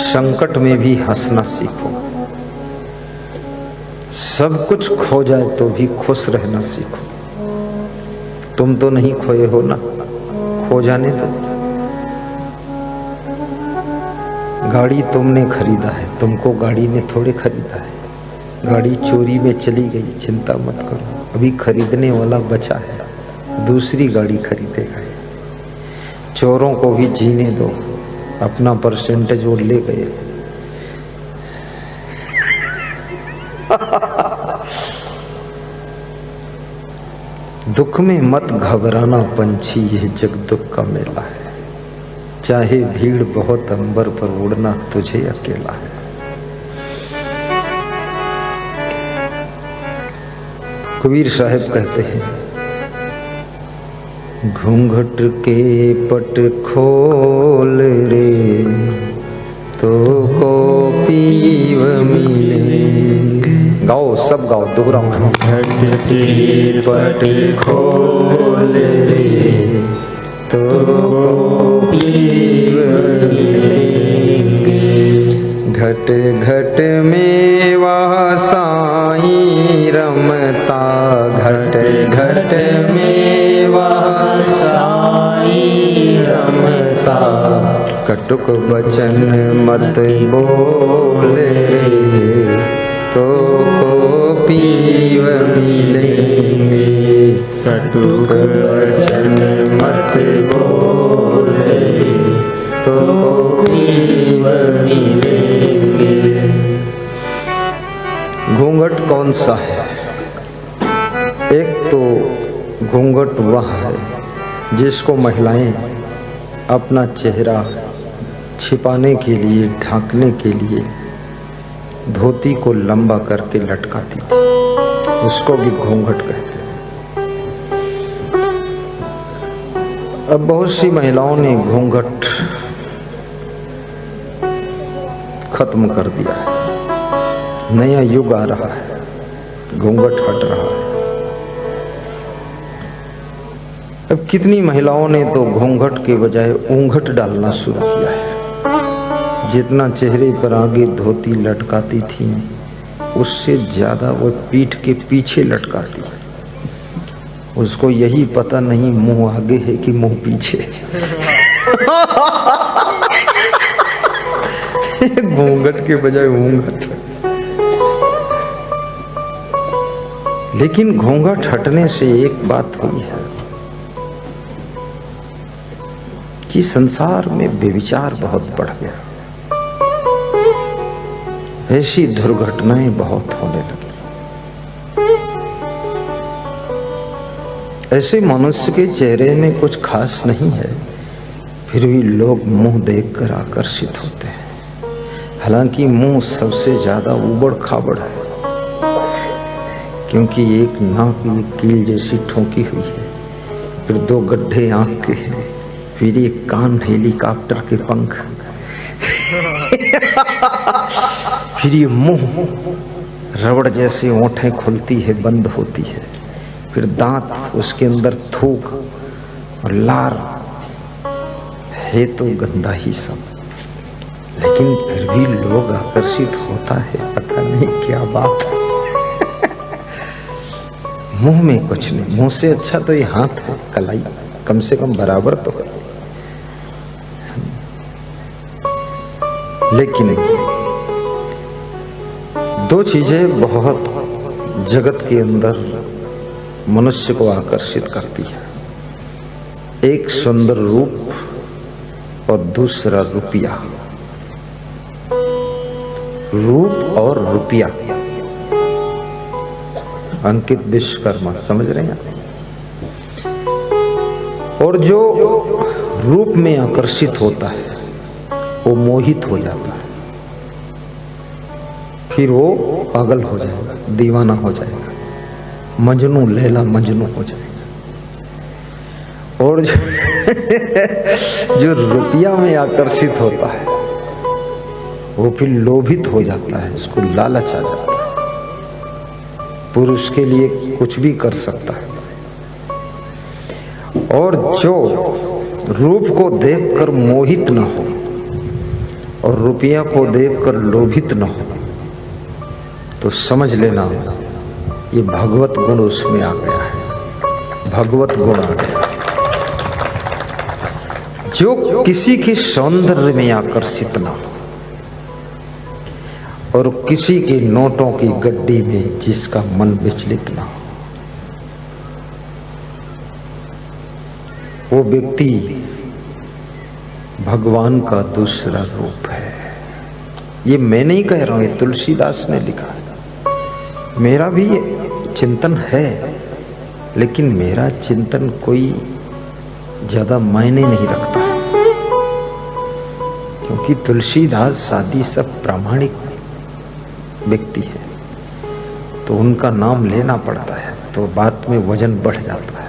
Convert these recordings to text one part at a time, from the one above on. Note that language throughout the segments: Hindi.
संकट में भी हंसना सीखो। सब कुछ खो जाए तो भी खुश रहना सीखो। तुम तो नहीं खोए हो ना, खो जाने दो। गाड़ी तुमने खरीदा है, तुमको गाड़ी ने थोड़े खरीदा है। गाड़ी चोरी में चली गई, चिंता मत करो, अभी खरीदने वाला बचा है, दूसरी गाड़ी खरीदेगा। चोरों को भी जीने दो, अपना परसेंटेज वो ले गए। दुख में मत घबराना पंछी, यह जग दुख का मेला है। चाहे भीड़ बहुत अंबर पर, उड़ना तुझे अकेला है। कबीर साहब कहते हैं, घूंघट के पट खोल रे तो को पीव मिलेंगे। गाओ, सब गाओ, दोहराओ। घूंघट के पट खोल रे तो को पीव मिलेंगे। घट घट में वह साईं रमता, घट घट में वह साईं रमता। कटुक वचन मत बोल रे तो को पीव मिलेंगे। कटुक वचन मत बोल रे तो पीव मिलेंगे। घूंघट कौन सा है? एक तो घूंघट वह है जिसको महिलाएं अपना चेहरा छिपाने के लिए, ढांकने के लिए धोती को लंबा करके लटकाती थी, उसको भी घूंघट कहते हैं। अब बहुत सी महिलाओं ने घूंघट खत्म कर दिया है। नया युग आ रहा है, घूंघट हट रहा है। अब कितनी महिलाओं ने तो घूंघट के बजाय ऊंघट डालना शुरू किया है। जितना चेहरे पर आगे धोती लटकाती थी, उससे ज्यादा वो पीठ के पीछे लटकाती है। उसको यही पता नहीं मुंह आगे है कि मुंह पीछे। घूंघट के बजाय ऊंघट। लेकिन घूंघट हटने से एक बात हुई है कि संसार में व्यभिचार बहुत बढ़ गया। ऐसी दुर्घटनाएं बहुत होने लगी। ऐसे मनुष्य के चेहरे में कुछ खास नहीं है, फिर भी लोग मुंह देखकर आकर्षित होते हैं। हालांकि मुंह सबसे ज्यादा उबड़ खाबड़ है, क्योंकि एक नाक में कील जैसी ठोकी हुई है, फिर दो गड्ढे आंख के हैं, फिर एक कान हेलीकॉप्टर के पंख, फिर ये मुंह रबड़ जैसे ओंठें खुलती है, बंद होती है, फिर दांत, उसके अंदर थूक और लार है तो गंदा ही सब। लेकिन फिर भी लोग आकर्षित होता है, पता नहीं क्या बात है। मुंह में कुछ नहीं, मुंह से अच्छा तो ये हाथ है, कलाई कम से कम बराबर तो है। लेकिन दो चीजें बहुत जगत के अंदर मनुष्य को आकर्षित करती है, एक सुंदर रूप और दूसरा रुपया। रूप और रुपया, अंकित विश्वकर्मा, समझ रहे हैं? और जो रूप में आकर्षित होता है वो मोहित हो जाता है, फिर वो पागल हो जाएगा, दीवाना हो जाएगा, मजनू, लैला मजनू हो जाएगा। और जो रुपया में आकर्षित होता है वो फिर लोभित हो जाता है, उसको लालच आ जाता है, पुरुष के लिए कुछ भी कर सकता है। और जो रूप को देखकर मोहित न हो और रुपया को देखकर लोभित न हो, तो समझ लेना ये भगवत गुण उसमें आ गया है, भगवत गुण आ गया। जो किसी के सौंदर्य में आकर्षित ना हो और किसी के नोटों की गड्डी में जिसका मन विचलित ना हो, वो व्यक्ति भगवान का दूसरा रूप है। ये मैं नहीं कह रहा हूं, ये तुलसीदास ने लिखा है। मेरा भी चिंतन है, लेकिन मेरा चिंतन कोई ज्यादा मायने नहीं रखता, क्योंकि तुलसीदास आदि सब प्रामाणिक व्यक्ति है, तो उनका नाम लेना पड़ता है, तो बात में वजन बढ़ जाता है।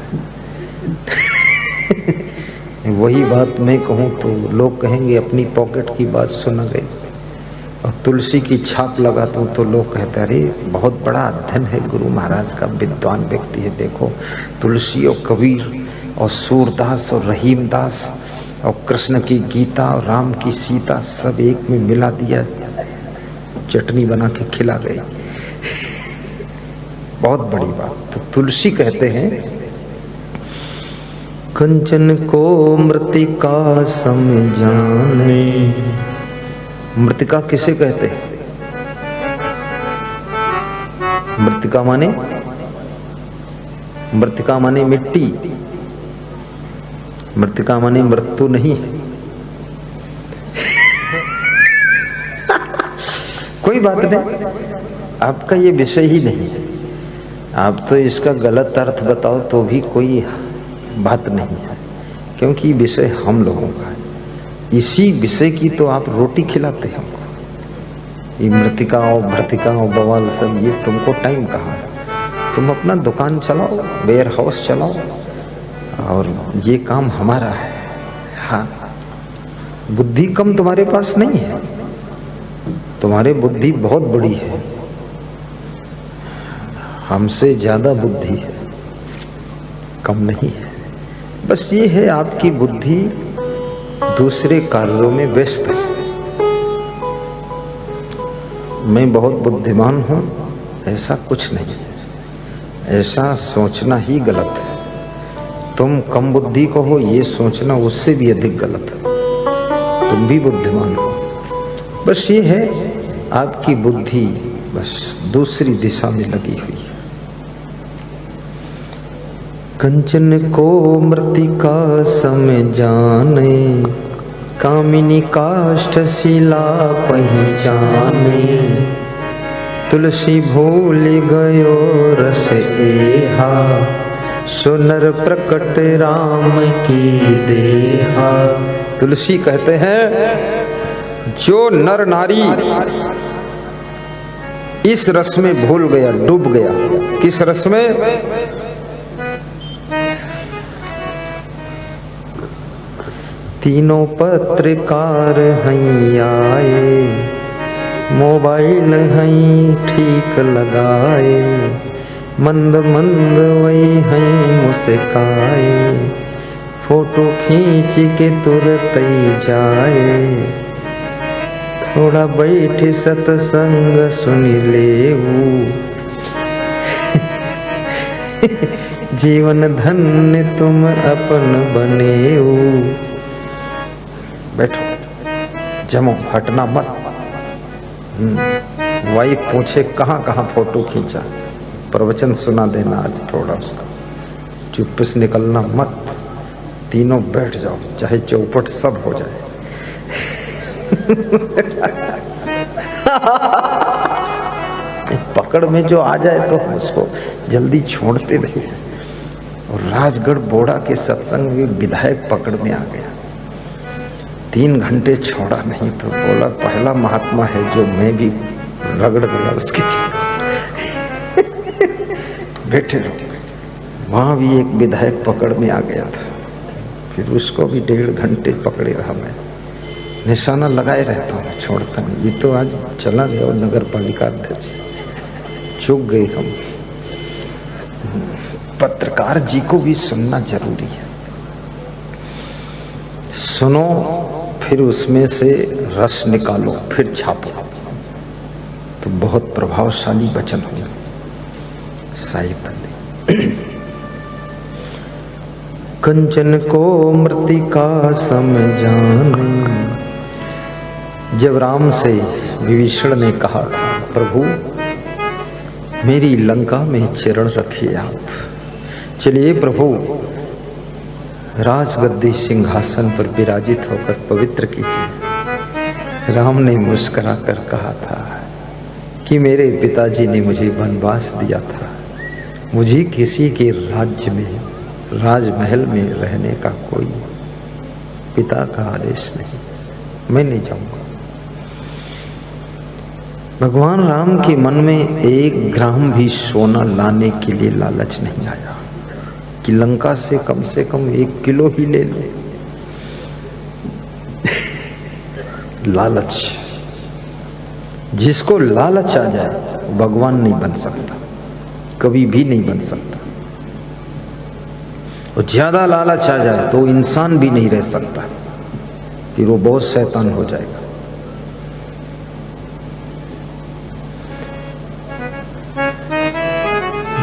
वही बात मैं कहूं तो लोग कहेंगे अपनी पॉकेट की बात सुना गई, और तुलसी की छाप लगाता हूं तो लोग कहते अरे बहुत बड़ा अध्ययन है गुरु महाराज का, विद्वान व्यक्ति है। देखो तुलसी और कबीर और सूरदास और रहीमदास और कृष्ण की गीता और राम की सीता सब एक में मिला दिया, चटनी बना के खिला गए। बहुत बड़ी बात। तो तुलसी कहते हैं कंचन को मृतिका सम जाने। मृतिका किसे कहते हैं? मृतिका माने, मृतिका माने मिट्टी, मृतिका माने मृत्यु नहीं है। कोई बात नहीं, आपका ये विषय ही नहीं है, आप तो इसका गलत अर्थ बताओ तो भी कोई बात नहीं है, क्योंकि विषय हम लोगों का है। इसी विषय की तो आप रोटी खिलाते हैं हमको। ये मृतिका और भर्तिका और बवाल सब, ये तुमको टाइम कहाँ है? तुम अपना दुकान चलाओ, वेयर हाउस चलाओ, और ये काम हमारा है। हाँ, बुद्धि कम तुम्हारे पास नहीं है, तुम्हारी बुद्धि बहुत बड़ी है, हमसे ज्यादा बुद्धि है, कम नहीं है। बस ये है आपकी बुद्धि दूसरे कार्यों में व्यस्त है। मैं बहुत बुद्धिमान हूं ऐसा कुछ नहीं है, ऐसा सोचना ही गलत है। तुम कम बुद्धि को हो ये सोचना उससे भी अधिक गलत है, तुम भी बुद्धिमान हो। बस ये है आपकी बुद्धि बस दूसरी दिशा में लगी हुई है। कंचन को मृतिका सम जाने, कामिनी काष्ठ शिला पहचाने। तुलसी भूल गयो रस एहा, सुनर प्रकट राम की देहा। तुलसी कहते हैं जो नर नारी इस रस में भूल गया, डूब गया। किस रस में? तीनों पत्रकार हैं आए, मोबाइल हैं ठीक लगाए, मंद मंद वही हैं मुस्काए, फोटो खींच के तुरंत ही जाए। थोड़ा बैठ सत्संग सुन लेऊ, जीवन धन्य तुम अपन बनेऊ। बैठो, जमो, हटना मत। वाइफ पूछे कहाँ कहाँ फोटो खींचा, प्रवचन सुना देना आज थोड़ा उसका, चुप्पे से निकलना मत। तीनों बैठ जाओ, चाहे चौपट सब हो जाए। पकड़ में जो आ जाए तो उसको जल्दी छोड़ते नहीं। और राजगढ़ बोड़ा के सत्संग में विधायक पकड़ में आ गया, 3 घंटे छोड़ा नहीं, तो बोला पहला महात्मा है जो मैं भी रगड़ गया उसके बैठे रहो। वहां भी एक विधायक पकड़ में आ गया था, फिर उसको भी 1.5 घंटे पकड़े रहा मैं, निशाना लगाए रहता हूँ, छोड़ता नहीं। ये तो आज चला गया और नगर पालिका अध्यक्ष, चूक गए हम। पत्रकार जी को भी सुनना जरूरी है, सुनो, फिर उसमें से रस निकालो फिर छापो, तो बहुत प्रभावशाली वचन होंगे साई बंदे। कंचन को मृतिका सम जाने। जब राम से विभीषण ने कहा प्रभु मेरी लंका में चरण रखिए आप, चलिए प्रभु राजगद्दी सिंहासन पर विराजित होकर पवित्र कीजिए। राम ने मुस्कुरा कर कहा था कि मेरे पिताजी ने मुझे वनवास दिया था, मुझे किसी के राज्य में राजमहल में रहने का कोई पिता का आदेश नहीं, मैं नहीं जाऊंगा। भगवान राम के मन में 1 ग्राम भी सोना लाने के लिए लालच नहीं आया कि लंका से कम 1 किलो ही ले लो। लालच, जिसको लालच आ जाए भगवान नहीं बन सकता, कभी भी नहीं बन सकता। और ज्यादा लालच आ जाए तो इंसान भी नहीं रह सकता, फिर वो बहुत शैतान हो जाएगा।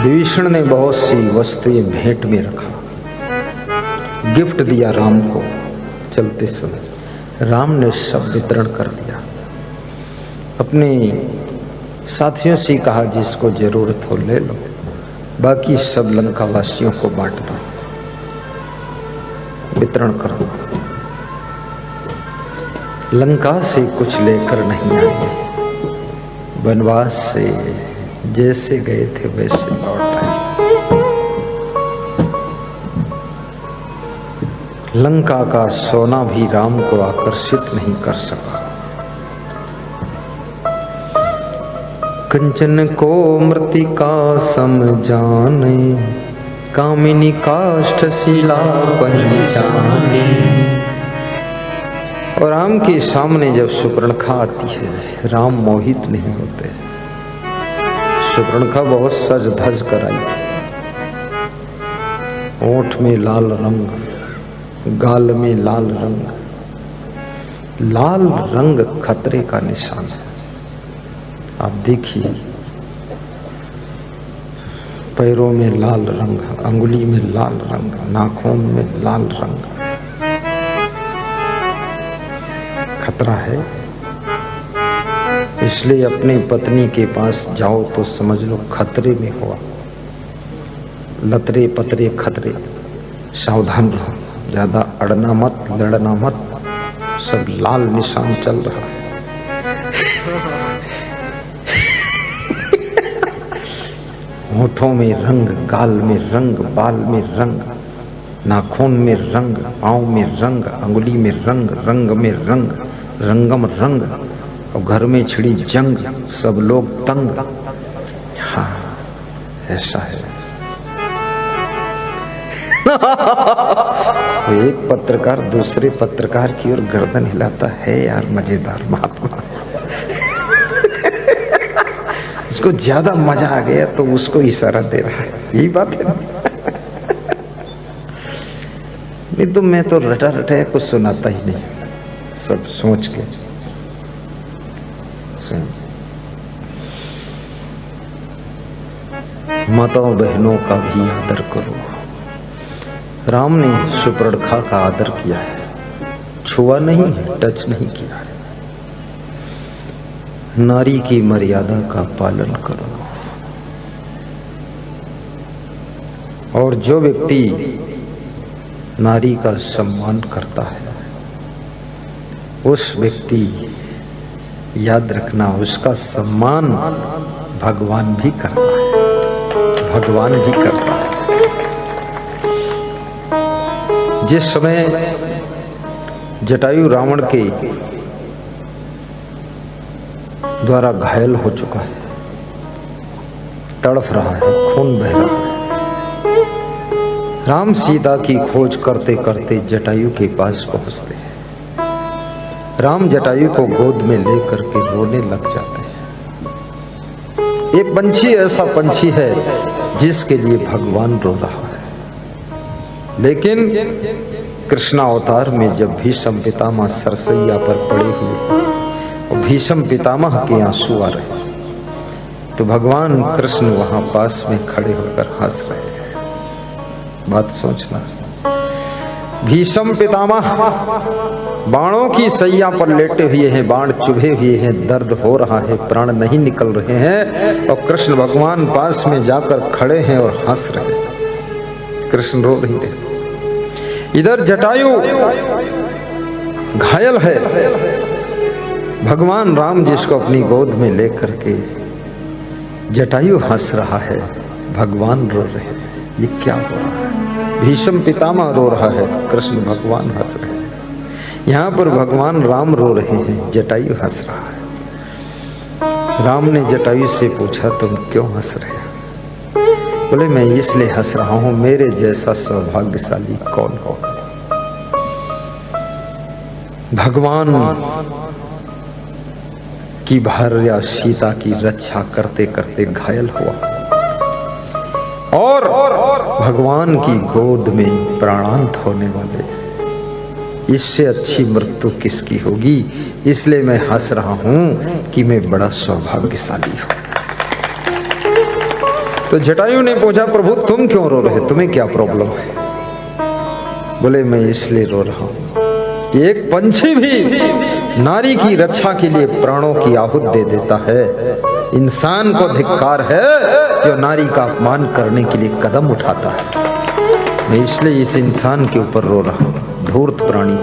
विभीषण ने बहुत सी वस्तुएं भेंट में रखा, गिफ्ट दिया राम को। चलते समय राम ने सब वितरण कर दिया, अपने साथियों से कहा जिसको जरूरत हो ले लो, बाकी सब लंका वासियों को बांट दो, वितरण करो। लंका से कुछ लेकर नहीं आए, वनवास से जैसे गए थे वैसे लौट आए। लंका का सोना भी राम को आकर्षित नहीं कर सका। कंचन को मृतिका सम जाने, कामिनी काष्ठ शिला पहचाने। और राम के सामने जब सुपर्णखा आती है, राम मोहित नहीं होते। सुपर्णखा बहुत सज धज कर आई थी, ओठ में लाल रंग, गाल में लाल रंग। लाल रंग खतरे का निशान है। आप देखिए, पैरों में लाल रंग, अंगुली में लाल रंग, नाखून में लाल रंग, खतरा है। इसलिए अपने पत्नी के पास जाओ तो समझ लो खतरे में हुआ। लतरे पतरे खतरे, सावधान रहो, ज्यादा अड़ना मत, लड़ना मत। सब लाल निशान चल रहा है। होठों में रंग, गाल में रंग, बाल में रंग, नाखून में रंग, पांव में रंग, अंगुली में रंग, रंग में रंग, रंगम रंग। और घर में छिड़ी जंग, सब लोग तंग। हाँ, ऐसा है। एक पत्रकार दूसरे पत्रकार की ओर गर्दन हिलाता है। यार मजेदार महात्मा। उसको ज्यादा मजा आ गया तो उसको इशारा दे रहा है। यही बात है। नहीं तो मैं तो रटा रटा कुछ सुनाता ही नहीं, सब सोच के सुन। माताओं बहनों का भी आदर करो। राम ने सुपर्णखा का आदर किया है, छुआ नहीं है, टच नहीं किया है। नारी की मर्यादा का पालन करो। और जो व्यक्ति नारी का सम्मान करता है, उस व्यक्ति, याद रखना, उसका सम्मान भगवान भी करता है। भगवान भी करता है। जिस समय जटायु रावण के द्वारा घायल हो चुका है, तड़फ रहा है, खून बह रहा है, राम सीता की खोज करते करते जटायु के पास पहुंचते हैं। राम जटायु को गोद में लेकर के रोने लग जाते हैं। ये पंछी ऐसा पंछी है जिसके लिए भगवान रो रहा है, लेकिन कृष्ण अवतार में जब भीष्म पितामह सरसैया पर पड़े हुए और भीष्म पितामह के आंसू आ रहे, तो भगवान कृष्ण वहां पास में खड़े होकर हंस रहे हैं। बात सोचना, भीष्म पितामह बाणों की सैया पर लेटे हुए हैं, बाण चुभे हुए हैं, दर्द हो रहा है, प्राण नहीं निकल रहे हैं, और कृष्ण भगवान पास में जाकर खड़े हैं और हंस रहे हैं। कृष्ण रो रहे हैं। इधर जटायु घायल है, भगवान राम जिसको अपनी गोद में लेकर के जटायु हंस रहा है, भगवान रो रहे हैं। ये क्या हो रहा है? भीष्म पितामह रो रहा है, कृष्ण भगवान हंस रहे हैं। यहाँ पर भगवान राम रो रहे हैं, जटायु हंस रहा है। राम ने जटायु से पूछा, तुम क्यों हंस रहे हो? बोले, मैं इसलिए हंस रहा हूं, मेरे जैसा सौभाग्यशाली कौन हो। भगवान की भार्या सीता की रक्षा करते करते घायल हुआ और भगवान की गोद में प्राणांत होने वाले, इससे अच्छी मृत्यु किसकी होगी? इसलिए मैं हंस रहा हूं कि मैं बड़ा सौभाग्यशाली हूं। तो जटायु ने पूछा, प्रभु तुम क्यों रो रहे, तुम्हें क्या प्रॉब्लम है? बोले, मैं इसलिए रो रहा हूं कि एक पंछी भी नारी की रक्षा के लिए प्राणों की आहुत दे देता है। इंसान को धिक्कार है जो नारी का अपमान करने के लिए कदम उठाता है। मैं इसलिए इस इंसान के ऊपर रो रहा हूं, धूर्त प्राणी।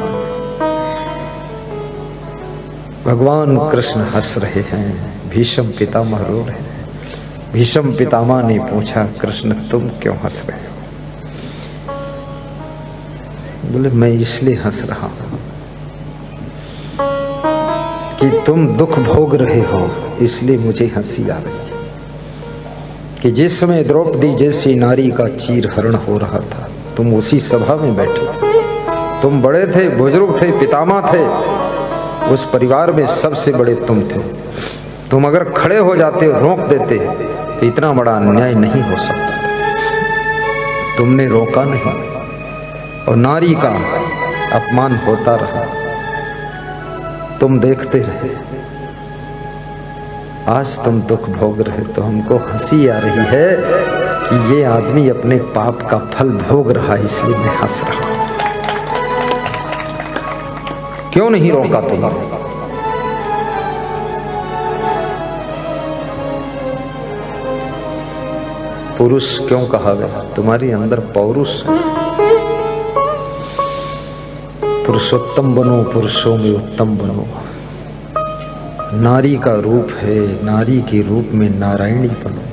भगवान कृष्ण हंस रहे हैं, भीष्म पितामह रो रहे हैं। भीष्म पितामह ने पूछा, कृष्ण तुम क्यों हंस रहे हो? बोले, मैं इसलिए हंस रहा हूं कि तुम दुख भोग रहे हो, इसलिए मुझे हंसी आ रही है कि जिस समय द्रौपदी जैसी नारी का चीर हरण हो रहा था, तुम उसी सभा में बैठे थे। तुम बड़े थे, बुजुर्ग थे, पितामह थे, उस परिवार में सबसे बड़े तुम थे। तुम अगर खड़े हो जाते, रोक देते, तो इतना बड़ा अन्याय नहीं हो सकता। तुमने रोका नहीं और नारी का अपमान होता रहा, तुम देखते रहे। आज तुम दुख भोग रहे, तो हमको हंसी आ रही है कि ये आदमी अपने पाप का फल भोग रहा है, इसलिए मैं हंस रहा हूं। क्यों नहीं रोका तुमने? पुरुष क्यों कहा गया? तुम्हारे अंदर पौरुष है। पुरुषोत्तम बनो, पुरुषों में उत्तम बनो। नारी का रूप है, नारी के रूप में नारायणी बनो,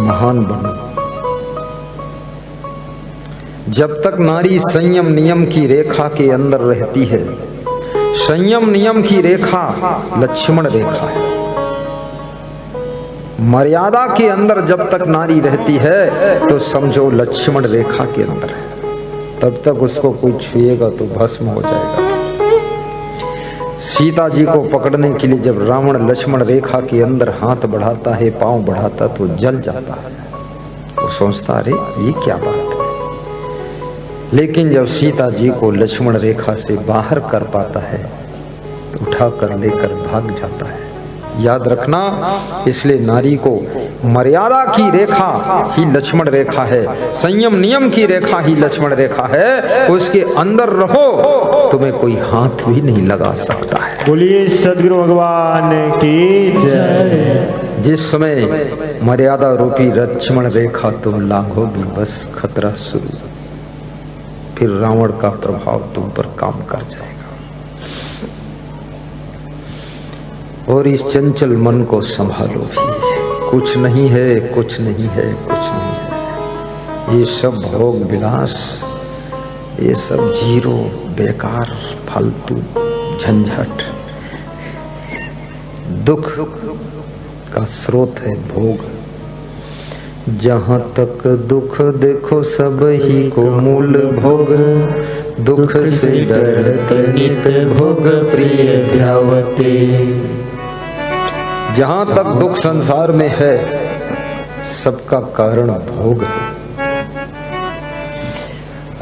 महान बनो। जब तक नारी संयम नियम की रेखा के अंदर रहती है, संयम नियम की रेखा लक्ष्मण रेखा है। मर्यादा के अंदर जब तक नारी रहती है तो समझो लक्ष्मण रेखा के अंदर है। तब तक उसको कोई छुएगा तो भस्म हो जाएगा। सीता जी को पकड़ने के लिए जब रावण लक्ष्मण रेखा के अंदर हाथ बढ़ाता है, पांव बढ़ाता, तो जल जाता है। वो सोचता, अरे ये क्या बात है। लेकिन जब सीता जी को लक्ष्मण रेखा से बाहर कर पाता है तो उठाकर लेकर भाग जाता है। याद रखना, इसलिए नारी को मर्यादा की रेखा ही लक्ष्मण रेखा है, संयम नियम की रेखा ही लक्ष्मण रेखा है। उसके अंदर रहो, तुम्हें कोई हाथ भी नहीं लगा सकता है। बोलिए सद्गुरु भगवान की जय। जिस समय मर्यादा रूपी लक्ष्मण रेखा तुम लांघोगी, बस खतरा शुरू। फिर रावण का प्रभाव तुम पर काम कर जाएगा। और इस चंचल मन को संभालो भी। कुछ नहीं है, कुछ नहीं है, कुछ नहीं है। ये सब भोग विलास, ये सब जीरो, बेकार, फालतू झंझट, दुख का स्रोत है भोग। जहाँ तक दुख देखो सब ही को मूल भोग, दुख से डरत नित भोग प्रिय ध्यावते। जहां तक दुख संसार में है, सबका कारण भोग है।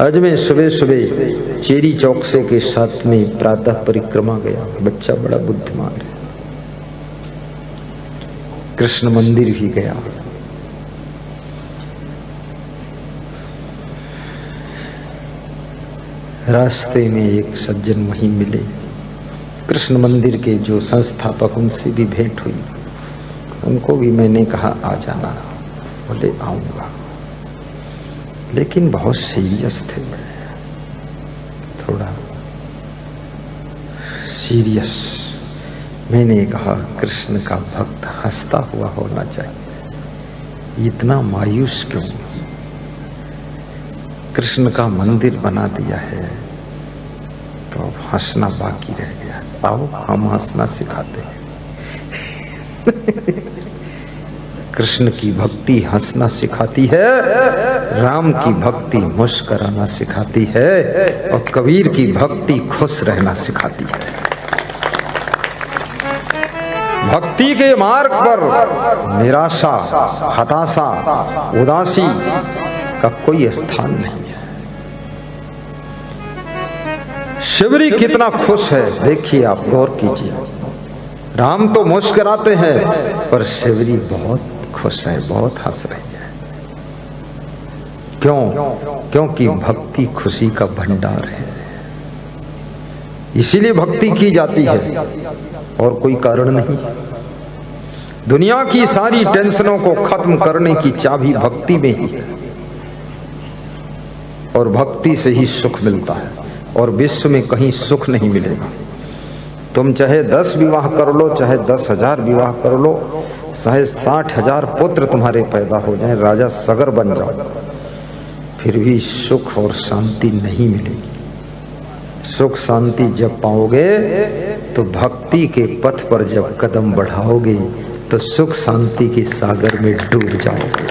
आज मैं सुबह सुबह चेरी चौकसे के साथ में प्रातः परिक्रमा गया। बच्चा बड़ा बुद्धिमान है। कृष्ण मंदिर भी गया। रास्ते में एक सज्जन वहीं मिले, कृष्ण मंदिर के जो संस्थापक, उनसे भी भेंट हुई। उनको भी मैंने कहा आ जाना, बोले आऊंगा, लेकिन बहुत सीरियस थे, थोड़ा सीरियस। मैंने कहा कृष्ण का भक्त हंसता हुआ होना चाहिए, इतना मायूस क्यों? कृष्ण का मंदिर बना दिया है तो अब हंसना बाकी रह गया। आओ हम हंसना सिखाते हैं। कृष्ण की भक्ति हंसना सिखाती है, राम की भक्ति मुस्कुराना सिखाती है, और कबीर की भक्ति खुश रहना सिखाती है। भक्ति के मार्ग पर निराशा, हताशा, उदासी का कोई स्थान नहीं है। शिवरी कितना खुश है, देखिए आप गौर कीजिए। राम तो मुस्कुराते हैं पर शिवरी बहुत खुश है, बहुत हंस रही है। क्यों? क्योंकि भक्ति खुशी का भंडार है, इसीलिए भक्ति की जाती है और कोई कारण नहीं। दुनिया की सारी टेंशनों को खत्म करने की चाबी भक्ति में ही है, और भक्ति से ही सुख मिलता है, और विश्व में कहीं सुख नहीं मिलेगा। तुम चाहे 10 विवाह कर लो, चाहे 10,000 विवाह कर लो, चाहे 60,000 पुत्र तुम्हारे पैदा हो जाएं, राजा सगर बन जाओ, फिर भी सुख और शांति नहीं मिलेगी। सुख शांति जब पाओगे तो भक्ति के पथ पर जब कदम बढ़ाओगे तो सुख शांति के सागर में डूब जाओगे।